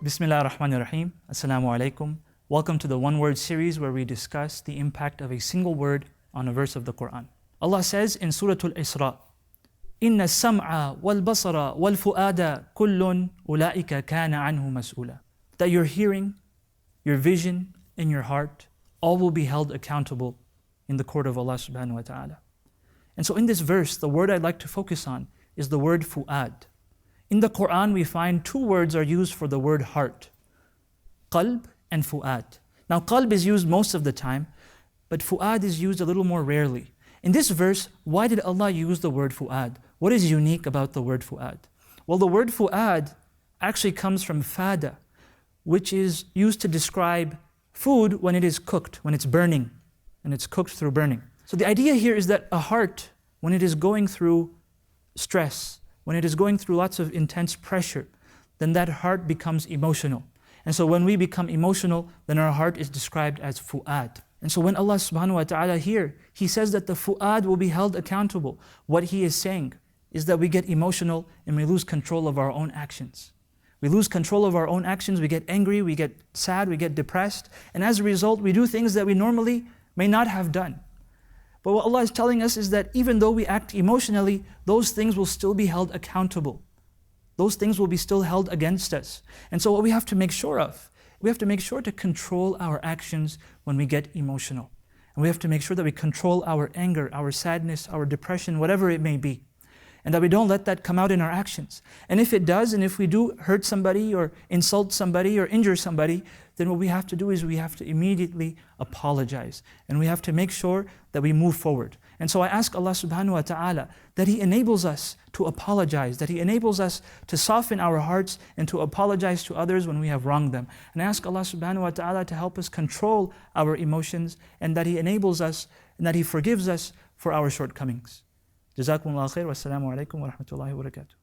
Bismillah ar-Rahman ar-Rahim. Assalamu alaikum. Welcome to the One Word series where we discuss the impact of a single word on a verse of the Quran. Allah says in Surah Al-Isra, إِنَّ السَّمْعَ وَالْبَصَرَ وَالْفُؤَادَ كُلٌّ أُولَٰئِكَ كَانَ عَنْهُ مَسْئُولًا. That your hearing, your vision, and your heart all will be held accountable in the court of Allah subhanahu wa ta'ala. And so in this verse, the word I'd like to focus on is the word fu'ad. In the Quran, we find two words are used for the word heart, qalb and fu'ad. Now, qalb is used most of the time, but fu'ad is used a little more rarely. In this verse, why did Allah use the word fu'ad? What is unique about the word fu'ad? Well, the word fu'ad actually comes from fada, which is used to describe food when it is cooked, when it's burning, and it's cooked through burning. So the idea here is that a heart, when it is going through stress, when it is going through lots of intense pressure, then that heart becomes emotional. And so when we become emotional, then our heart is described as fu'ad. And so when Allah subhanahu wa ta'ala here, He says that the fu'ad will be held accountable. What He is saying is that we get emotional and we lose control of our own actions. We lose control of our own actions, we get angry, we get sad, we get depressed, and as a result, we do things that we normally may not have done. But what Allah is telling us is that even though we act emotionally, those things will still be held accountable. Those things will be still held against us. And so what we have to make sure of, we have to make sure to control our actions when we get emotional. And we have to make sure that we control our anger, our sadness, our depression, whatever it may be. And that we don't let that come out in our actions. And if it does, and if we do hurt somebody or insult somebody or injure somebody, then what we have to do is we have to immediately apologize. And we have to make sure that we move forward. And so I ask Allah subhanahu wa ta'ala that He enables us to apologize, that He enables us to soften our hearts and to apologize to others when we have wronged them. And I ask Allah subhanahu wa ta'ala to help us control our emotions and that He enables us and that He forgives us for our shortcomings. Jazakumullah khair. Wassalamu alaikum wa rahmatullahi wa barakatuh.